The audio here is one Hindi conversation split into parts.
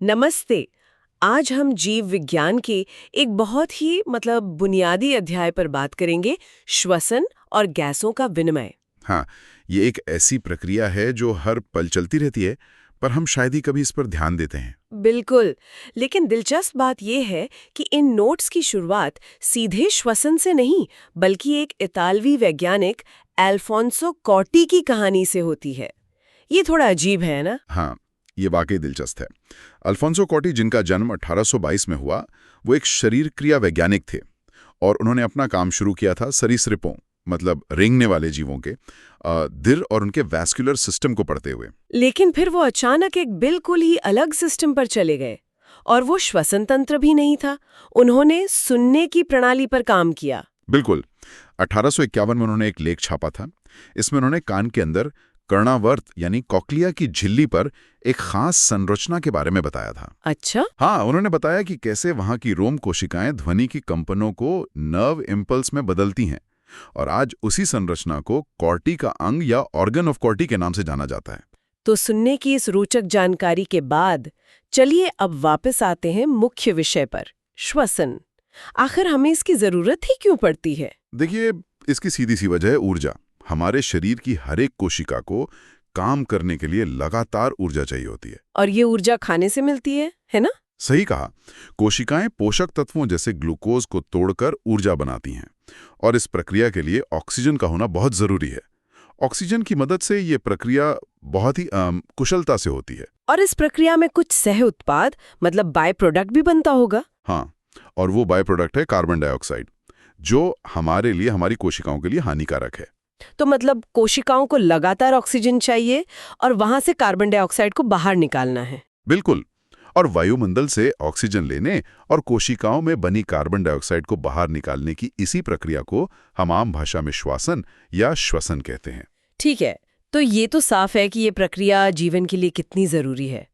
नमस्ते। आज हम जीव विज्ञान के एक बहुत ही बुनियादी अध्याय पर बात करेंगे, श्वसन और गैसों का विनिमय। हाँ, ये एक ऐसी प्रक्रिया है जो हर पल चलती रहती है, पर हम शायद ही कभी इस पर ध्यान देते हैं। बिल्कुल। लेकिन दिलचस्प बात यह है कि इन नोट्स की शुरुआत सीधे श्वसन से नहीं, बल्कि एक इतालवी वैज्ञानिक अल्फोंसो कॉटी की कहानी से होती है। ये थोड़ा अजीब है ना? हाँ, ये वाकई दिलचस्प है। अल्फोंसो कॉटी, जिनका जन्म 1822 में हुआ, वो एक शरीर क्रिया वैज्ञानिक थे और उन्होंने अपना काम शुरू किया था सरीसृपों, मतलब रेंगने वाले जीवों के दिल और उनके वैस्कुलर सिस्टम को पढ़ते हुए। लेकिन फिर वो अचानक एक बिल्कुल ही अलग सिस्टम पर चले गए, और वो श्वसन तंत्र भी नहीं था। उन्होंने सुनने की प्रणाली पर काम किया। बिल्कुल। 1851 में उन्होंने एक लेख छापा था। इसमें उन्होंने कान के अंदर कर्णावर्त यानी कॉक्लिया की झिल्ली पर एक खास संरचना के बारे में बताया था। अच्छा। हाँ, उन्होंने बताया कि कैसे वहां की रोम कोशिकाएं ध्वनि की कंपनों को नर्व इम्पल्स में बदलती हैं, और आज उसी संरचना को कॉर्टी का अंग या ऑर्गन ऑफ कॉर्टी के नाम से जाना जाता है। तो सुनने की इस रोचक जानकारी के बाद चलिए अब वापस आते हैं मुख्य विषय पर, श्वसन। आखिर हमें इसकी जरूरत ही क्यों पड़ती है? देखिए, इसकी सीधी सी वजह है ऊर्जा। हमारे शरीर की हर एक कोशिका को काम करने के लिए लगातार ऊर्जा चाहिए होती है। और ये ऊर्जा खाने से मिलती है ना? सही कहा। कोशिकाएं पोषक तत्वों जैसे ग्लूकोज को तोड़कर ऊर्जा बनाती हैं, और इस प्रक्रिया के लिए ऑक्सीजन का होना बहुत जरूरी है। ऑक्सीजन की मदद से ये प्रक्रिया बहुत ही कुशलता से होती है। और इस प्रक्रिया में कुछ सह उत्पाद बाय प्रोडक्ट भी बनता होगा। हाँ, और वो बाय प्रोडक्ट है कार्बन डाइऑक्साइड, जो हमारे लिए, हमारी कोशिकाओं के लिए हानिकारक है। तो कोशिकाओं को लगातार ऑक्सीजन चाहिए और वहां से कार्बन डाइऑक्साइड को बाहर निकालना है। बिल्कुल। और वायुमंडल से ऑक्सीजन लेने और कोशिकाओं में बनी कार्बन डाइऑक्साइड को बाहर निकालने की इसी प्रक्रिया को हम आम भाषा में श्वसन या श्वसन कहते हैं। ठीक है, तो ये तो साफ है कि ये प्रक्रिया जीवन के लिए कितनी जरूरी है।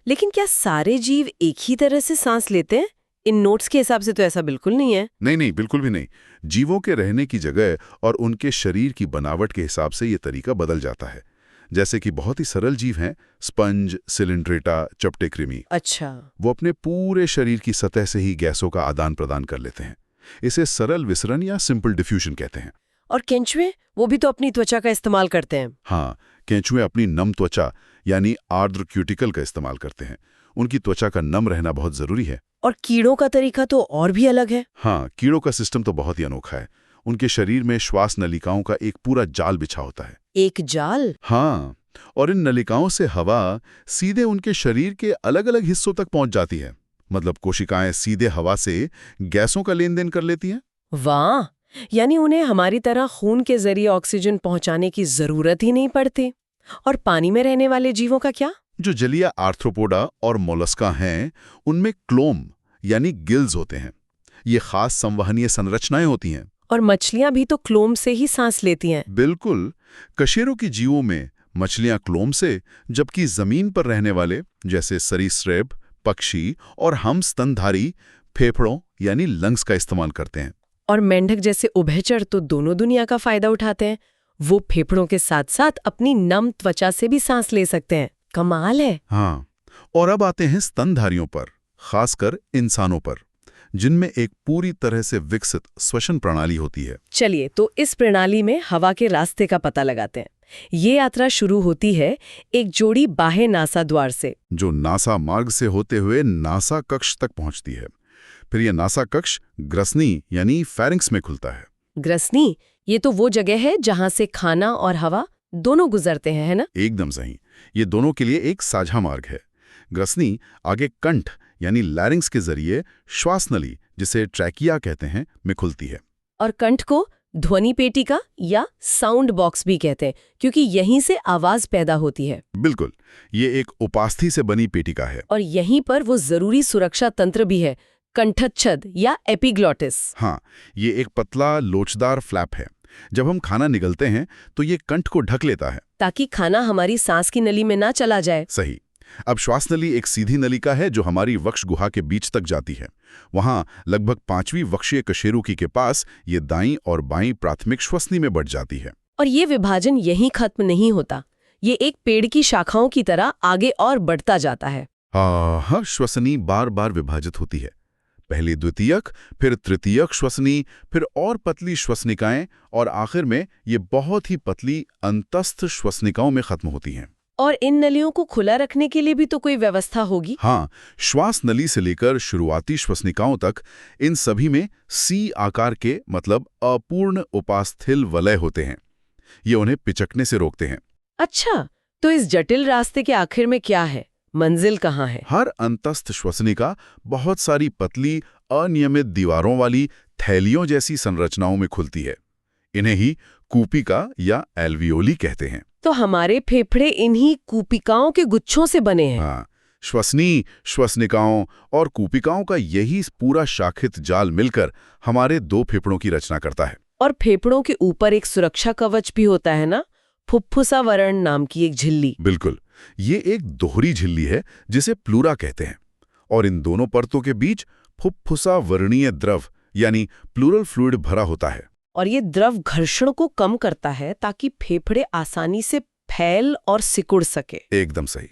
लेकिन क्या सारे जीव एक ही तरह से सांस लेते हैं? इन नोट्स के हिसाब से तो ऐसा बिल्कुल नहीं है। नहीं, बिल्कुल भी नहीं। जीवों के रहने की जगह और उनके शरीर की बनावट के हिसाब से ये तरीका बदल जाता है। जैसे कि बहुत ही सरल जीव हैं, स्पंज, सिलिंड्रेटा, चपटे कृमि। अच्छा। वो अपने पूरे शरीर की सतह से ही गैसों का आदान प्रदान कर लेते हैं। इसे सरल विसरण या सिंपल डिफ्यूजन कहते हैं। और केंचुए, वो भी तो अपनी त्वचा का इस्तेमाल करते हैं। हाँ, केंचुए अपनी नम त्वचा यानी आर्द्र क्यूटिकल का इस्तेमाल करते हैं। उनकी त्वचा का नम रहना बहुत जरूरी है। और कीड़ों का तरीका तो और भी अलग है। हाँ, कीड़ों का सिस्टम तो बहुत ही अनोखा है। उनके शरीर में श्वास नलिकाओं का एक पूरा जाल बिछा होता है। एक जाल? हाँ, और इन नलिकाओं से हवा सीधे उनके शरीर के अलग अलग हिस्सों तक पहुंच जाती है। मतलब कोशिकाएं सीधे हवा से गैसों का लेन देन कर लेती हैं। वाह! यानी उन्हें हमारी तरह खून के जरिए ऑक्सीजन पहुंचाने की जरूरत ही नहीं पड़ती। और पानी में रहने वाले जीवों का क्या? जो जलीय आर्थ्रोपोडा और मोलस्का हैं, उनमें क्लोम यानी गिल्स होते हैं। ये खास संवहनीय संरचनाएं होती हैं। और मछलियां भी तो क्लोम से ही सांस लेती हैं। बिल्कुल। कशेरुकी जीवों में मछलियां क्लोम से, जबकि जमीन पर रहने वाले जैसे सरीसृप, पक्षी और हम स्तनधारी फेफड़ों यानी लंग्स का इस्तेमाल करते हैं। और मेंढक जैसे उभयचर तो दोनों दुनिया का फायदा उठाते हैं। वो फेफड़ों के साथ साथ अपनी नम त्वचा से भी सांस ले सकते हैं। कमाल है। हाँ, और अब आते हैं स्तनधारियों पर, खासकर इंसानों पर, जिनमें एक पूरी तरह से विकसित श्वसन प्रणाली होती है। चलिए, तो इस प्रणाली में हवा के रास्ते का पता लगाते हैं। ये यात्रा शुरू होती है एक जोड़ी बाह्य नासा द्वार से, जो नासा मार्ग से होते हुए नासा कक्ष तक पहुंचती है। फिर यह नासा कक्ष ग्रसनी यानी फेरिंक्स में खुलता है। ग्रसनी, ये तो वो जगह है जहां से खाना और हवा दोनों गुजरते हैं, है ना? एकदम सही। ये दोनों के लिए एक साझा मार्ग है। ग्रसनी आगे कंठ यानी लैरिंग्स के जरिए श्वास नली, जिसे ट्रैकिया कहते हैं, में खुलती है। और कंठ को ध्वनि पेटिका या साउंड बॉक्स भी कहते हैं, क्योंकि यहीं से आवाज पैदा होती है। बिल्कुल, ये एक उपास्थि से बनी पेटिका है। और यहीं पर वो जरूरी सुरक्षा तंत्र भी है, कंठच्छद या एपिग्लॉटिस। हाँ, ये एक पतला लोचदार फ्लैप है। जब हम खाना निगलते हैं तो ये कंठ को ढक लेता है, ताकि खाना हमारी सांस की नली में ना चला जाए। सही। अब श्वास नली एक सीधी नलिका है जो हमारी वक्ष गुहा के बीच तक जाती है। वहां लगभग 5वीं वक्षीय कशेरुकी के पास ये दाईं और बाईं प्राथमिक श्वसनी में बढ़ जाती है। और ये विभाजन यहीं खत्म नहीं होता। ये एक पेड़ की शाखाओं की तरह आगे और बढ़ता जाता है। हाँ, श्वसनी बार बार विभाजित होती है। पहले द्वितीयक, फिर तृतीयक श्वसनी, फिर और पतली श्वसनिकाएं, और आखिर में ये बहुत ही पतली अंतस्थ श्वसनिकाओं में खत्म होती हैं। और इन नलियों को खुला रखने के लिए भी तो कोई व्यवस्था होगी? हाँ, श्वास नली से लेकर शुरुआती श्वसनिकाओं तक इन सभी में सी आकार के मतलब अपूर्ण उपास्थि वलय होते हैं। ये उन्हें पिचकने से रोकते हैं। अच्छा, तो इस जटिल रास्ते के आखिर में क्या है? मंजिल कहाँ है? हर अंतस्थ श्वसनिका बहुत सारी पतली अनियमित दीवारों वाली थैलियों जैसी संरचनाओं में खुलती है। इन्हें ही कूपिका या एल्वियोली कहते हैं। तो हमारे फेफड़े इन्हीं कूपिकाओं के गुच्छों से बने हैं। हाँ, श्वसनी, श्वसनिकाओं और कूपिकाओं का यही पूरा शाखित जाल मिलकर हमारे दो फेफड़ों की रचना करता है। और फेफड़ों के ऊपर एक सुरक्षा कवच भी होता है ना, फुफ्फुसावरण नाम की एक झिल्ली। बिल्कुल, ये एक दोहरी झिल्ली है जिसे प्लूरा कहते हैं, और इन दोनों परतों के बीच फुफ्फुसावरणीय द्रव यानी प्लूरल फ्लूइड भरा होता है। और ये द्रव घर्षण को कम करता है ताकि फेफड़े आसानी से फैल और सिकुड़ सके। एकदम सही।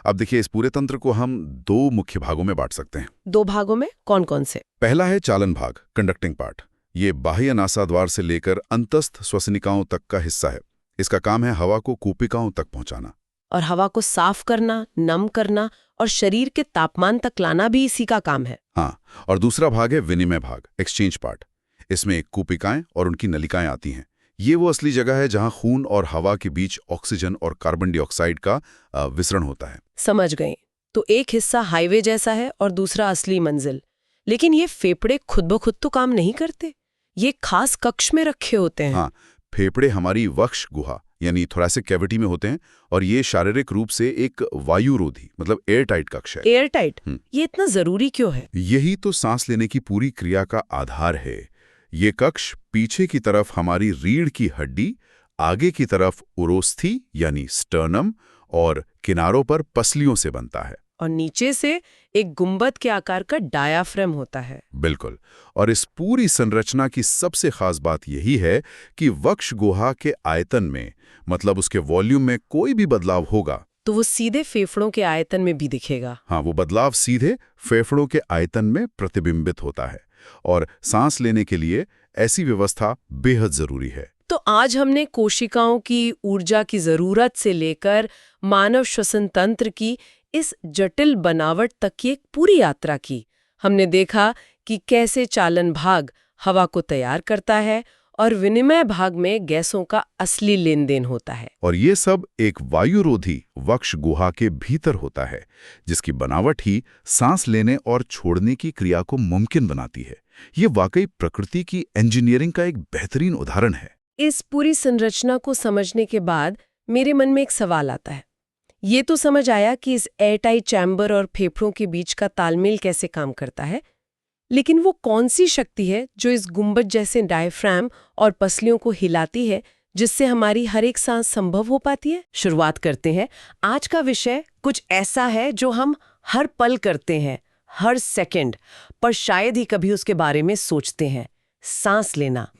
अब देखिए, इस पूरे तंत्र को हम दो मुख्य भागों में बांट सकते हैं। दो भागों में? कौन कौन से? पहला है चालन भाग, कंडक्टिंग पार्ट। ये बाह्य नासाद्वार से लेकर अंतस्थ श्वसनिकाओं तक का हिस्सा है। इसका काम है हवा को कूपिकाओं तक पहुंचाना। और हवा को साफ करना, नम करना और शरीर के तापमान तक लाना भी इसी का काम है। हाँ, और दूसरा भाग है विनिमय भाग, एक्सचेंज पार्ट। इसमें कूपिकाएं और उनकी नलिकाएं आती हैं। ये वो असली जगह है जहां खून और हवा के बीच ऑक्सीजन और कार्बन डाइऑक्साइड का विसरण होता है। समझ गए। तो एक हिस्सा हाईवे जैसा है और दूसरा असली मंजिल। लेकिन ये फेफड़े खुद ब खुद तो काम नहीं करते, ये खास कक्ष में रखे होते हैं। हाँ, फेफड़े हमारी वक्ष गुहा यानी थोरैसिक कैविटी में होते हैं, और ये शारीरिक रूप से एक वायुरोधी मतलब एयर टाइट कक्ष है। Air tight? ये इतना जरूरी क्यों है? यही तो सांस लेने की पूरी क्रिया का आधार है। ये कक्ष पीछे की तरफ हमारी रीढ़ की हड्डी, आगे की तरफ उरोस्थी यानी स्टर्नम, और किनारों पर पसलियों से बनता है। और नीचे से एक गुंबद के आकार का डायाफ्राम होता है। बिल्कुल। और इस पूरी संरचना की सबसे खास बात यही है कि वक्ष गुहा के आयतन में मतलब उसके वॉल्यूम में कोई भी बदलाव होगा तो वो सीधे फेफड़ों के आयतन में भी दिखेगा। हाँ, वो बदलाव सीधे फेफड़ों के आयतन में प्रतिबिंबित होता है, और सांस लेने के लिए ऐसी व्यवस्था बेहद जरूरी है। तो आज हमने कोशिकाओं की ऊर्जा की जरूरत से लेकर मानव श्वसन तंत्र की इस जटिल बनावट तक की एक पूरी यात्रा की। हमने देखा कि कैसे चालन भाग हवा को तैयार करता है और विनिमय भाग में गैसों का असली लेन देन होता है। और ये सब एक वायुरोधी वक्ष गुहा के भीतर होता है, जिसकी बनावट ही सांस लेने और छोड़ने की क्रिया को मुमकिन बनाती है। ये वाकई प्रकृति की इंजीनियरिंग का एक बेहतरीन उदाहरण है। इस पूरी संरचना को समझने के बाद मेरे मन में एक सवाल आता है। ये तो समझ आया कि इस एयरटाइट चैम्बर और फेफड़ों के बीच का तालमेल कैसे काम करता है, लेकिन वो कौन सी शक्ति है जो इस गुंबद जैसे डायफ्राम और पसलियों को हिलाती है, जिससे हमारी हर एक सांस संभव हो पाती है? शुरुआत करते हैं। आज का विषय कुछ ऐसा है जो हम हर पल करते हैं, हर सेकंड, पर शायद ही कभी उसके बारे में सोचते हैं। सांस लेना।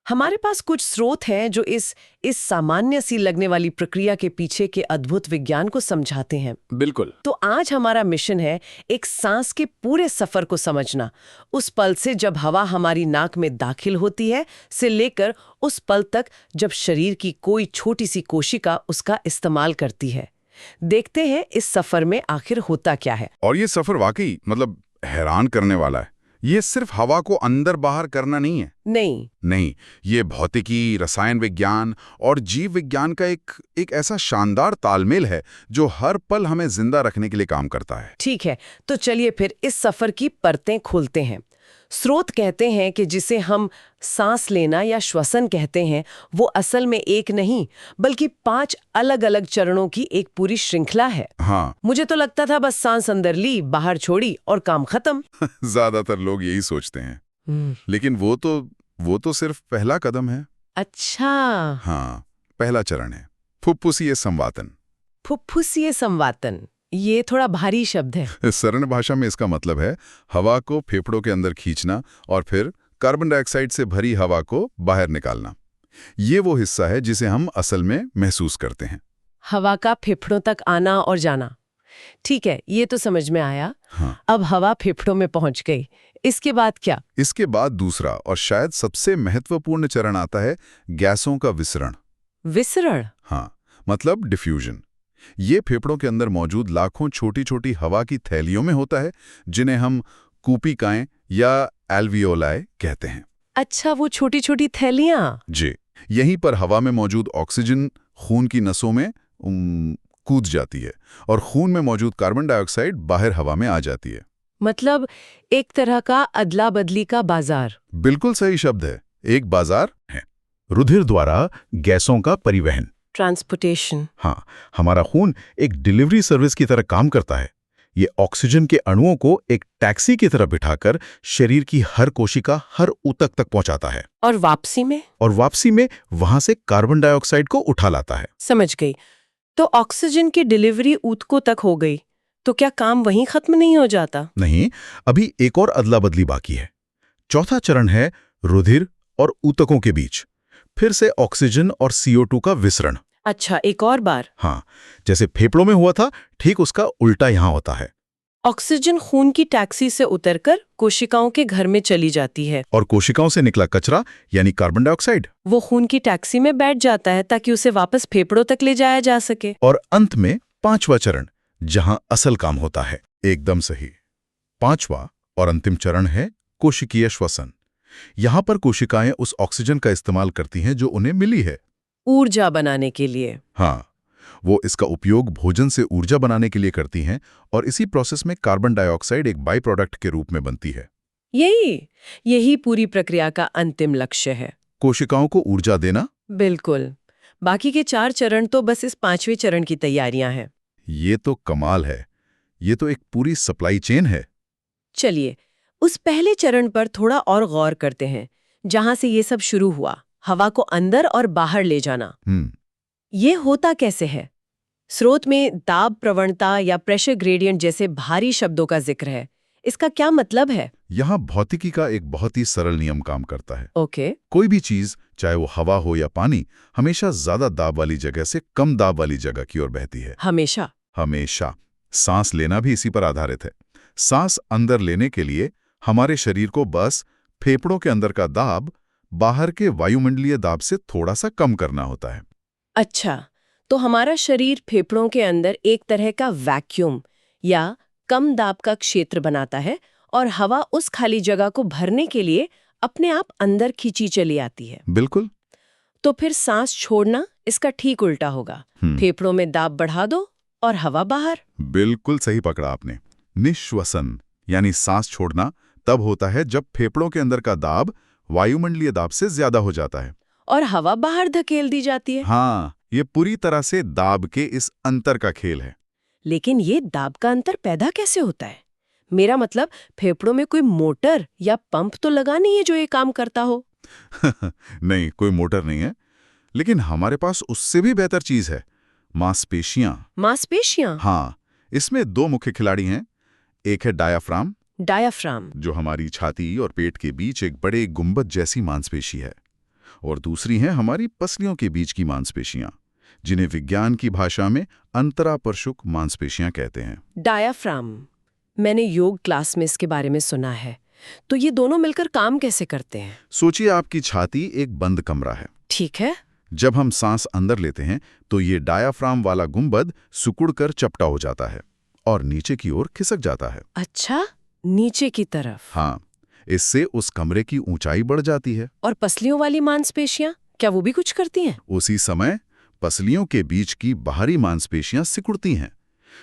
हमारे पास कुछ स्रोत हैं जो इस सामान्य सी लगने वाली प्रक्रिया के पीछे के अद्भुत विज्ञान को समझाते हैं। बिल्कुल। तो आज हमारा मिशन है एक सांस के पूरे सफर को समझना, उस पल से जब हवा हमारी नाक में दाखिल होती है से लेकर उस पल तक जब शरीर की कोई छोटी सी कोशिका उसका इस्तेमाल करती है। देखते हैं इस सफर में आखिर होता क्या है। और ये सफर वाकई हैरान करने वाला है। ये सिर्फ हवा को अंदर बाहर करना नहीं है। नहीं, ये भौतिकी, रसायन विज्ञान और जीव विज्ञान का एक ऐसा शानदार तालमेल है जो हर पल हमें जिंदा रखने के लिए काम करता है। ठीक है, तो चलिए फिर इस सफर की परतें खोलते हैं। स्रोत कहते हैं कि जिसे हम सांस लेना या श्वसन कहते हैं, वो असल में एक नहीं बल्कि 5 अलग-अलग चरणों की एक पूरी श्रृंखला है। हाँ। मुझे तो लगता था बस सांस अंदर ली, बाहर छोड़ी और काम खत्म। ज्यादातर लोग यही सोचते हैं। लेकिन वो तो सिर्फ पहला कदम है। अच्छा। हाँ, पहला चरण है फुफ्फुसीय संवातन। फुफ्फुसीय संवातन, ये थोड़ा भारी शब्द है। सरल भाषा में इसका मतलब है हवा को फेफड़ों के अंदर खींचना और फिर कार्बन डाइऑक्साइड से भरी हवा को बाहर निकालना। ये वो हिस्सा है जिसे हम असल में महसूस करते हैं। हवा का फेफड़ों तक आना और जाना, ठीक है, ये तो समझ में आया। हाँ। अब हवा फेफड़ों में पहुंच गई, इसके बाद क्या? इसके बाद दूसरा और शायद सबसे महत्वपूर्ण चरण आता है गैसों का विसरण। विसरण? हाँ, मतलब डिफ्यूजन। ये फेफड़ों के अंदर मौजूद लाखों छोटी छोटी हवा की थैलियों में होता है, जिन्हें हम कूपिकाएं या एल्वियोलाई कहते हैं। अच्छा, वो छोटी छोटी थैलियां। जी, यहीं पर हवा में मौजूद ऑक्सीजन खून की नसों में कूद जाती है और खून में मौजूद कार्बन डाइऑक्साइड बाहर हवा में आ जाती है। मतलब एक तरह का अदला बदली का बाजार। बिल्कुल सही शब्द है, एक बाजार है। रुधिर द्वारा गैसों का परिवहन, ट्रांसपोर्टेशन। हाँ, हमारा खून एक डिलीवरी सर्विस की तरह काम करता है। ये ऑक्सीजन के अणुओं को एक टैक्सी की तरह बिठाकर शरीर की हर कोशिका, हर ऊतक तक पहुंचाता है। और वापसी में? और वापसी में वहां से कार्बन डाइऑक्साइड को उठा लाता है। समझ गई। तो ऑक्सीजन की डिलीवरी ऊतकों तक हो गई, तो क्या काम वहीं खत्म नहीं हो जाता? नहीं, अभी एक और अदला बदली बाकी है। चौथा चरण है रुधिर और ऊतकों के बीच फिर से ऑक्सीजन और CO2 का विसरण। अच्छा, एक और बार? हाँ, जैसे फेफड़ों में हुआ था, ठीक उसका उल्टा यहां होता है। ऑक्सीजन खून की टैक्सी से उतरकर कोशिकाओं के घर में चली जाती है। और कोशिकाओं से निकला कचरा यानी कार्बन डाइऑक्साइड वो खून की टैक्सी में बैठ जाता है ताकि उसे वापस फेफड़ों तक ले जाया जा सके। और अंत में पांचवा चरण, जहां असल काम होता है। एकदम सही। पांचवा और अंतिम चरण है कोशिकीय श्वसन। यहां पर कोशिकाएं उस ऑक्सीजन का इस्तेमाल करती हैं जो उन्हें मिली है ऊर्जा बनाने के लिए। हाँ, वो इसका उपयोग भोजन से ऊर्जा बनाने के लिए करती हैं और इसी प्रोसेस में कार्बन डाइऑक्साइड एक बाई प्रोडक्ट के रूप में बनती है। यही पूरी प्रक्रिया का अंतिम लक्ष्य है, कोशिकाओं को ऊर्जा देना। बिल्कुल। बाकी के 4 चरण तो बस इस 5वें चरण की तैयारियां हैं। ये तो कमाल है, ये तो एक पूरी सप्लाई चेन है। चलिए, उस पहले चरण पर थोड़ा और गौर करते हैं, जहां से ये सब शुरू हुआ, हवा को अंदर और बाहर ले जाना। ये होता कैसे है? स्रोत में दाब प्रवणता या प्रेशर ग्रेडियंट जैसे भारी शब्दों का जिक्र है। इसका क्या मतलब है? यहाँ भौतिकी का एक बहुत ही सरल नियम काम करता है। ओके। कोई भी चीज, चाहे वो हवा हो या पानी, हमेशा ज्यादा दाब वाली जगह से कम दाब वाली जगह की ओर बहती है। हमेशा? हमेशा। सांस लेना भी इसी पर आधारित है। सांस अंदर लेने के लिए हमारे शरीर को बस फेफड़ों के अंदर का दाब बाहर के वायुमंडलीय दाब से थोड़ा सा कम करना होता है। अच्छा, तो हमारा शरीर फेफड़ों के अंदर एक तरह का वैक्यूम या कम दाब का क्षेत्र बनाता है और हवा उस खाली जगह को भरने के लिए अपने आप अंदर खींची चली आती है। बिल्कुल। तो फिर सांस छोड़ना इसका ठीक उल्टा होगा। फेफड़ों में दाब बढ़ा दो और हवा बाहर। बिल्कुल सही पकड़ा आपने। निश्वसन यानी सांस छोड़ना तब होता है जब फेफड़ों के अंदर का दाब वायुमंडलीय दाब से ज्यादा हो जाता है और हवा बाहर धकेल दी जाती है। हाँ, ये पूरी तरह से दाब के इस अंतर का खेल है। लेकिन ये दाब का अंतर पैदा कैसे होता है? मेरा मतलब, फेफड़ों में कोई मोटर या पंप तो लगा नहीं है जो ये काम करता हो? नहीं, कोई मोटर नहीं है, लेकिन हमारे पास उससे भी बेहतर चीज है, मांसपेशियां। मांसपेशियां? हाँ, इसमें 2 मुख्य खिलाड़ी हैं। एक है डायाफ्राम, जो हमारी छाती और पेट के बीच एक बड़े गुंबद जैसी मांसपेशी है, और दूसरी है हमारी पसलियों के बीच की मांसपेशियां, जिन्हें विज्ञान की भाषा में अंतरापरशुक मांसपेशियां कहते हैं। डायाफ्राम, मैंने योग क्लास में इसके बारे में सुना है। तो ये दोनों मिलकर काम कैसे करते हैं? सोचिए, आपकी छाती एक बंद कमरा है। ठीक है। जब हम सांस अंदर लेते हैं तो ये डायाफ्राम वाला गुंबद सिकुड़कर चपटा हो जाता है और नीचे की ओर खिसक जाता है। अच्छा, नीचे की तरफ? हाँ, इससे उस कमरे की ऊंचाई बढ़ जाती है। और पसलियों वाली मांसपेशियां, क्या वो भी कुछ करती हैं? उसी समय पसलियों के बीच की बाहरी मांसपेशियां सिकुड़ती हैं।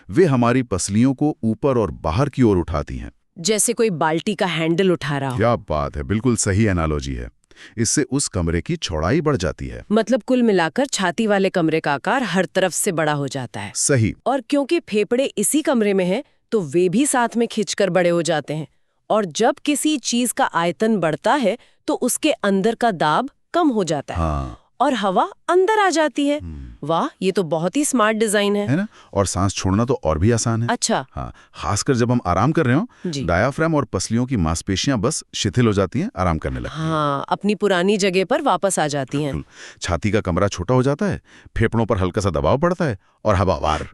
वे हमारी पसलियों को ऊपर और बाहर की ओर उठाती हैं, जैसे कोई बाल्टी का हैंडल उठा रहा हो। क्या बात है, बिल्कुल सही एनालॉजी है। इससे उस कमरे की चौड़ाई बढ़ जाती है। मतलब कुल मिलाकर छाती वाले कमरे का आकार हर तरफ से बड़ा हो जाता है। सही। और क्योंकि फेफड़े इसी कमरे में हैं, तो वे भी साथ में खिंचकर बड़े हो जाते हैं। और जब किसी चीज का आयतन बढ़ता है तो उसके अंदर का दाब कम हो जाता है। हाँ। और हवा अंदर आ जाती है। वाह, ये तो बहुत ही स्मार्ट डिजाइन है ना? और सांस छोड़ना तो और भी आसान है। अच्छा। हाँ, खासकर जब हम आराम कर रहे हो, डायाफ्राम और पसलियों की मांसपेशियां बस शिथिल हो जाती हैं, आराम करने लगती हैं। हाँ, अपनी पुरानी जगह पर वापस आ जाती हैं। छाती का कमरा छोटा हो जाता है, फेफड़ों पर हल्का सा दबाव पड़ता है और हवा बाहर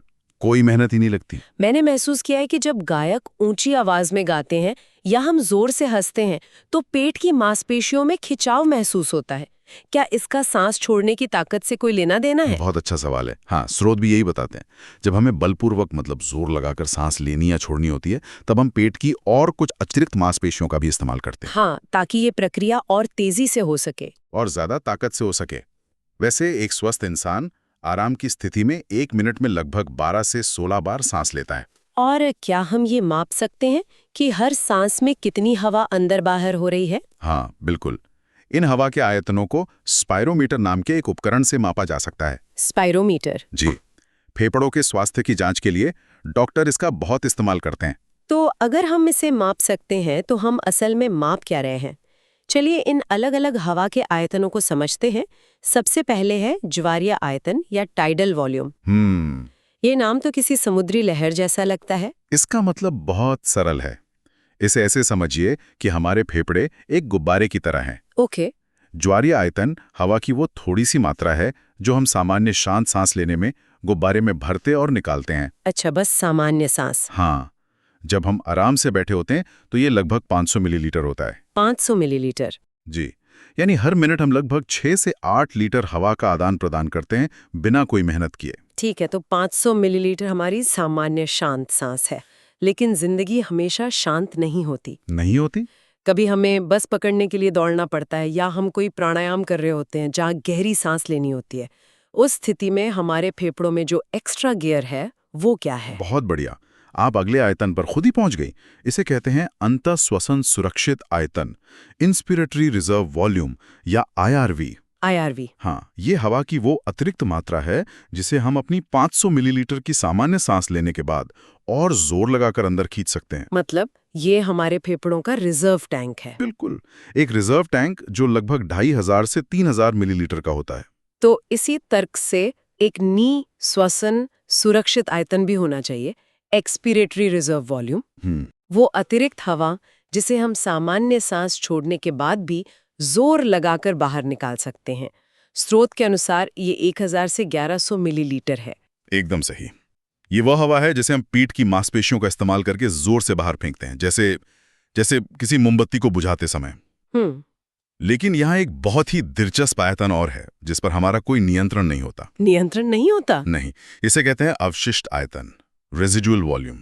कोई मेहनत ही नहीं लगती। मैंने महसूस किया है कि जब गायक ऊंची आवाज में गाते हैं या हम जोर से हंसते हैं तो पेट की मांसपेशियों में खिंचाव महसूस होता है। क्या इसका सांस छोड़ने की ताकत से कोई लेना देना है? बहुत अच्छा सवाल है। हाँ, स्रोत भी यही बताते हैं। जब हमें बलपूर्वक मतलब जोर लगाकर सांस लेनी या छोड़नी होती है, तब हम पेट की और कुछ अतिरिक्त मांसपेशियों का भी इस्तेमाल करते हैं। हाँ, ताकि ये प्रक्रिया और तेजी से हो सके। और ज्यादा ताकत से हो सके। वैसे एक स्वस्थ इंसान आराम की स्थिति में 1 मिनट में लगभग 12 से 16 बार सांस लेता है। और क्या हम ये माप सकते हैं कि हर सांस में कितनी हवा अंदर बाहर हो रही है? हाँ, बिल्कुल। इन हवा के आयतनों को स्पायरोमीटर नाम के एक उपकरण से मापा जा सकता है। स्पायरोमीटर? जी। फेफड़ों के स्वास्थ्य की जांच के लिए डॉक्टर इसका बहुत इस्तेमाल करते हैं। तो अगर हम इसे माप सकते हैं तो हम असल में माप क्या रहे हैं? चलिए इन अलग-अलग हवा के आयतनों को समझते हैं। सबसे पहले है ज्वारीय आयतन या टाइडल वॉल्यूम। ये नाम तो किसी समुद्री लहर जैसा लगता है। इसका मतलब बहुत सरल है। इसे ऐसे समझिए कि हमारे फेफड़े एक गुब्बारे की तरह हैं। ओके। ज्वारीय आयतन हवा की वो थोड़ी सी मात्रा है जो हम सामान्य शांत सांस लेने में गुब्बारे में भरते और निकालते हैं। अच्छा, बस सामान्य सांस। हाँ, जब हम आराम से बैठे होते हैं तो ये लगभग 500 मिलीलीटर होता है। 500 मिलीलीटर? जी, यानी हर मिनट हम लगभग 6 से 8 लीटर हवा का आदान प्रदान करते हैं बिना कोई मेहनत किए। ठीक है, तो 500 मिलीलीटर हमारी सामान्य शांत सांस है। लेकिन जिंदगी हमेशा शांत नहीं होती। नहीं होती? कभी हमें बस पकड़ने के लिए दौड़ना पड़ता है या हम कोई प्राणायाम कर रहे होते हैं जहाँ गहरी सांस लेनी होती है। उस स्थिति में हमारे फेफड़ों में जो एक्स्ट्रा गियर है वो क्या है? बहुत बढ़िया, आप अगले आयतन पर खुद ही पहुंच गई। इसे कहते हैं अंतःश्वसन सुरक्षित आयतन, इंस्पिरेटरी रिजर्व वॉल्यूम या IRV। IRV? हाँ, ये हवा की वो अतिरिक्त मात्रा है जिसे हम अपनी 500 मिलीलीटर की सामान्य सांस लेने के बाद और जोर लगाकर अंदर खींच सकते हैं। मतलब ये हमारे फेफड़ों का रिजर्व टैंक है। बिल्कुल, एक रिजर्व टैंक जो लगभग 2500 से 3000 मिलीलीटर का होता है। तो इसी तर्क से एक नी श्वसन सुरक्षित आयतन भी होना चाहिए, एक्सपीरेटरी रिजर्व वॉल्यूम। वो अतिरिक्त हवा जिसे हम सामान्य सांस छोड़ने के बाद भी जोर लगाकर बाहर निकाल सकते हैं। स्रोत के अनुसार ये 1000 से 1100 मिलीलीटर है। एकदम सही। ये वह हवा है जिसे हम पीठ की मांसपेशियों का इस्तेमाल करके जोर से बाहर फेंकते हैं, जैसे किसी मोमबत्ती को बुझाते समय। लेकिन यहाँ एक बहुत ही दिलचस्प आयतन और है जिस पर हमारा कोई नियंत्रण नहीं होता। नियंत्रण नहीं होता? नहीं, इसे कहते हैं अवशिष्ट आयतन, रेजिडुअल वॉल्यूम।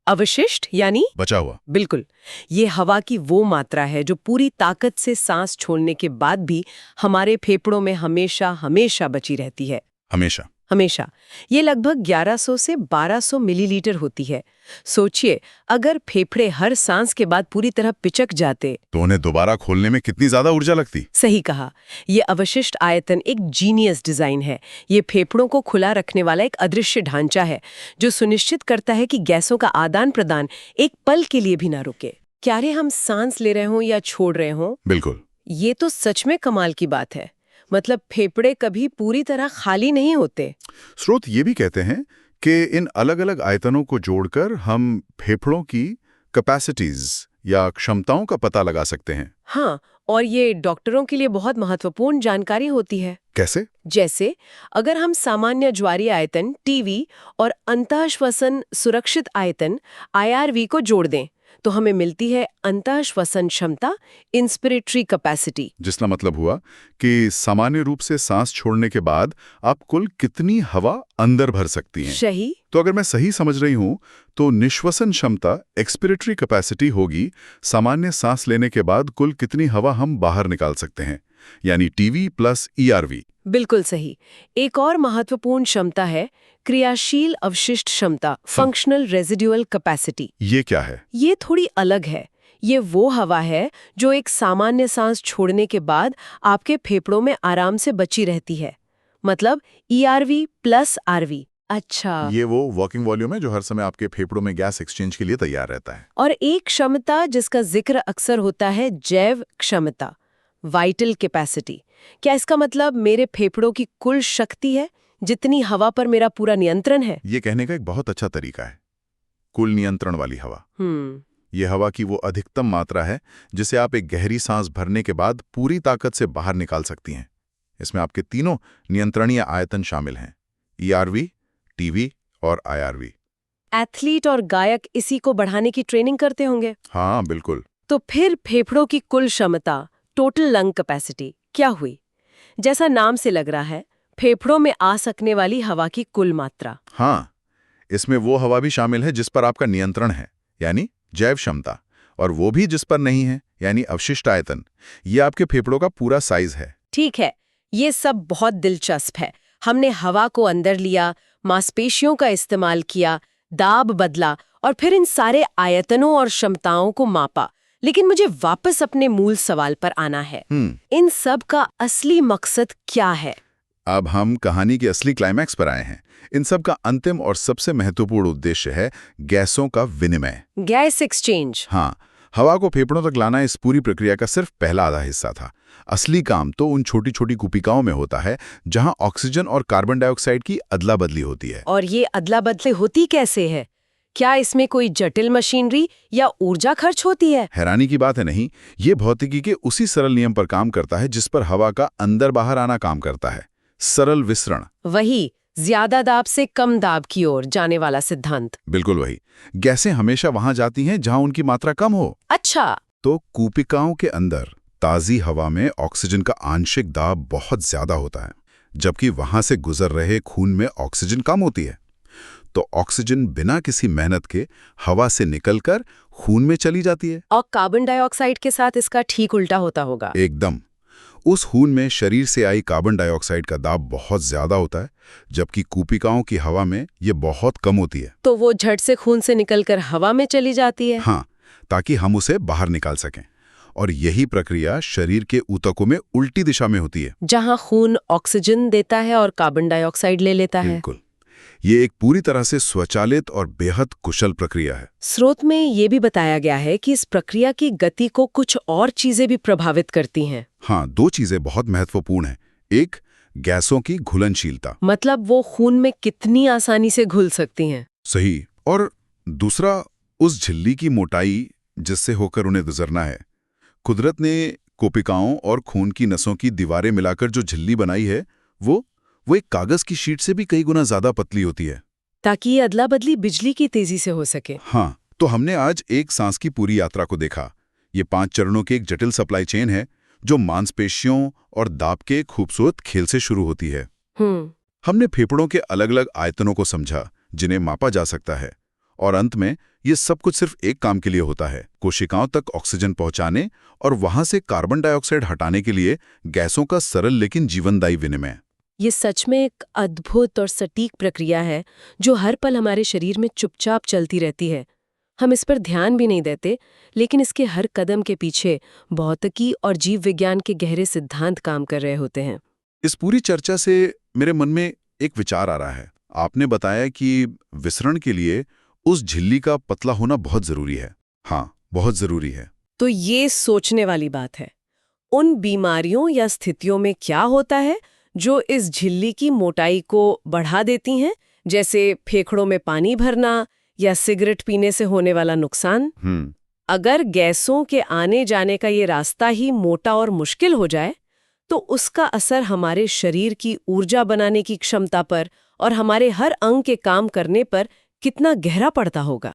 अवशिष्ट यानी बचा हुआ? बिल्कुल। ये हवा की वो मात्रा है जो पूरी ताकत से सांस छोड़ने के बाद भी हमारे फेफड़ों में हमेशा हमेशा बची रहती है। हमेशा? हमेशा। ये लगभग 1100 से 1200 मिलीलीटर होती है। सोचिए, अगर फेफड़े हर सांस के बाद पूरी तरह पिचक जाते तो उन्हें दोबारा खोलने में कितनी ज्यादा ऊर्जा लगती। सही कहा। ये अवशिष्ट आयतन एक जीनियस डिजाइन है। ये फेफड़ों को खुला रखने वाला एक अदृश्य ढांचा है जो सुनिश्चित करता है कि गैसों का आदान प्रदान एक पल के लिए भी ना रुके। क्या रे हम सांस ले रहे हों या छोड़ रहे हों। बिल्कुल। ये तो सच में कमाल की बात है। मतलब फेफड़े कभी पूरी तरह खाली नहीं होते। स्रोत ये भी कहते हैं कि इन अलग अलग आयतनों को जोड़कर हम फेफड़ों की कैपेसिटीज या क्षमताओं का पता लगा सकते हैं। हाँ, और ये डॉक्टरों के लिए बहुत महत्वपूर्ण जानकारी होती है। कैसे? जैसे अगर हम सामान्य ज्वारीय आयतन टीवी और अंतःश्वसन सुरक्षित आयतन IRV को जोड़ दें तो हमें मिलती है अंतःश्वसन क्षमता, इंस्पिरेटरी कैपेसिटी। जिसका मतलब हुआ कि सामान्य रूप से सांस छोड़ने के बाद आप कुल कितनी हवा अंदर भर सकती हैं। सही। तो अगर मैं सही समझ रही हूं तो निश्वसन क्षमता, एक्सपिरेटरी कैपेसिटी होगी सामान्य सांस लेने के बाद कुल कितनी हवा हम बाहर निकाल सकते हैं, यानी टीवी प्लस IRV। बिल्कुल सही। एक और महत्वपूर्ण क्षमता है क्रियाशील अवशिष्ट क्षमता, फंक्शनल रेजिडुअल कैपेसिटी। ये क्या है? ये थोड़ी अलग है। ये वो हवा है जो एक सामान्य सांस छोड़ने के बाद आपके फेफड़ों में आराम से बची रहती है। मतलब ERV प्लस RV। अच्छा। ये वो वर्किंग वॉल्यूम है जो हर समय आपके फेफड़ों में गैस एक्सचेंज के लिए तैयार रहता है। और एक क्षमता जिसका जिक्र अक्सर होता है, जैव क्षमता, वाइटल कैपेसिटी। क्या इसका मतलब मेरे फेफड़ों की कुल शक्ति है, जितनी हवा पर मेरा पूरा नियंत्रण है? ये कहने का एक बहुत अच्छा तरीका है, कुल नियंत्रण वाली हवा। ये हवा की वो अधिकतम मात्रा है जिसे आप एक गहरी सांस भरने के बाद पूरी ताकत से बाहर निकाल सकती हैं। इसमें आपके तीनों नियंत्रणीय आयतन शामिल हैं, ERV, टीवी और IRV। एथलीट और गायक इसी को बढ़ाने की ट्रेनिंग करते होंगे। हाँ बिल्कुल। तो फिर फेफड़ों की कुल क्षमता, टोटल लंग कैपेसिटी क्या हुई? जैसा नाम से लग रहा है, फेफड़ों में आ सकने वाली हवा की कुल मात्रा। हाँ, इसमें वो हवा भी शामिल है जिस पर आपका नियंत्रण है, यानी जैव क्षमता, और वो भी जिस पर नहीं है, यानी अवशिष्ट आयतन। ये आपके फेफड़ों का पूरा साइज है। ठीक है, ये सब बहुत दिलचस्प है। हमने हवा को अंदर लिया, मांसपेशियों का इस्तेमाल किया, दाब बदला और फिर इन सारे आयतनों और क्षमताओं को मापा। लेकिन मुझे वापस अपने मूल सवाल पर आना है। इन सब का असली मकसद क्या है? अब हम कहानी के असली क्लाइमैक्स पर आए हैं। इन सब का अंतिम और सबसे महत्वपूर्ण उद्देश्य है गैसों का विनिमय। Gas exchange. हाँ, हवा को फेफड़ों तक लाना इस पूरी प्रक्रिया का सिर्फ पहला आधा हिस्सा था। असली काम तो उन छोटी छोटी कुपिकाओं में होता है जहां ऑक्सीजन और कार्बन डाइऑक्साइड की अदला बदली होती है। और ये अदला बदली होती कैसे है? क्या इसमें कोई जटिल मशीनरी या ऊर्जा खर्च होती है? हैरानी की बात है नहीं, ये भौतिकी के उसी सरल नियम पर काम करता है जिस पर हवा का अंदर बाहर आना काम करता है। सरल विसरण। वही, ज्यादा दाब से कम दाब की ओर जाने वाला सिद्धांत। बिल्कुल वही। गैसें हमेशा वहां जाती हैं जहां उनकी मात्रा कम हो। अच्छा। तो कूपिकाओं के अंदर ताजी हवा में ऑक्सीजन का आंशिक दाब बहुत ज्यादा होता है, जबकि वहां से गुजर रहे खून में ऑक्सीजन कम होती है। तो ऑक्सीजन बिना किसी मेहनत के हवा से निकलकर खून में चली जाती है। और कार्बन डाइऑक्साइड के साथ इसका ठीक उल्टा होता होगा। एकदम। उस खून में शरीर से आई कार्बन डाइऑक्साइड का दाब बहुत ज्यादा होता है, जबकि कूपिकाओं की हवा में ये बहुत कम होती है। तो वो झट से खून से निकलकर हवा में चली जाती है। हाँ, ताकि हम उसे बाहर निकाल सकें। और यही प्रक्रिया शरीर के ऊतकों में उल्टी दिशा में होती है, जहां खून ऑक्सीजन देता है और कार्बन डाइऑक्साइड ले लेता है। बिल्कुल। ये एक पूरी तरह से स्वचालित और बेहद कुशल प्रक्रिया है। स्रोत में ये भी बताया गया है कि इस प्रक्रिया की गति को कुछ और चीजें भी प्रभावित करती हैं। हाँ, दो चीजें बहुत महत्वपूर्ण हैं। एक, गैसों की घुलनशीलता। मतलब वो खून में कितनी आसानी से घुल सकती हैं। सही। और दूसरा, उस झिल्ली की मोटाई जिससे होकर उन्हें गुजरना है। कुदरत ने कोशिकाओं और खून की नसों की दीवारें मिलाकर जो झिल्ली बनाई है, वो एक कागज की शीट से भी कई गुना ज्यादा पतली होती है, ताकि ये अदला बदली बिजली की तेजी से हो सके। हाँ, तो हमने आज एक सांस की पूरी यात्रा को देखा। ये 5 चरणों की एक जटिल सप्लाई चेन है जो मांसपेशियों और दाब के खूबसूरत खेल से शुरू होती है। हमने फेफड़ों के अलग अलग आयतनों को समझा जिन्हें मापा जा सकता है, और अंत में ये सब कुछ सिर्फ एक काम के लिए होता है, कोशिकाओं तक ऑक्सीजन पहुंचाने और वहां से कार्बन डाइऑक्साइड हटाने के लिए गैसों का सरल लेकिन जीवनदायी विनिमय। ये सच में एक अद्भुत और सटीक प्रक्रिया है जो हर पल हमारे शरीर में चुपचाप चलती रहती है। हम इस पर ध्यान भी नहीं देते, लेकिन इसके हर कदम के पीछे भौतिकी और जीव विज्ञान के गहरे सिद्धांत काम कर रहे होते हैं। इस पूरी चर्चा से मेरे मन में एक विचार आ रहा है। आपने बताया कि विसरण के लिए उस झिल्ली का पतला होना बहुत जरूरी है। हाँ, बहुत जरूरी है। तो ये सोचने वाली बात है, उन बीमारियों या स्थितियों में क्या होता है जो इस झिल्ली की मोटाई को बढ़ा देती हैं, जैसे फेफड़ों में पानी भरना या सिगरेट पीने से होने वाला नुकसान। अगर गैसों के आने जाने का ये रास्ता ही मोटा और मुश्किल हो जाए, तो उसका असर हमारे शरीर की ऊर्जा बनाने की क्षमता पर और हमारे हर अंग के काम करने पर कितना गहरा पड़ता होगा।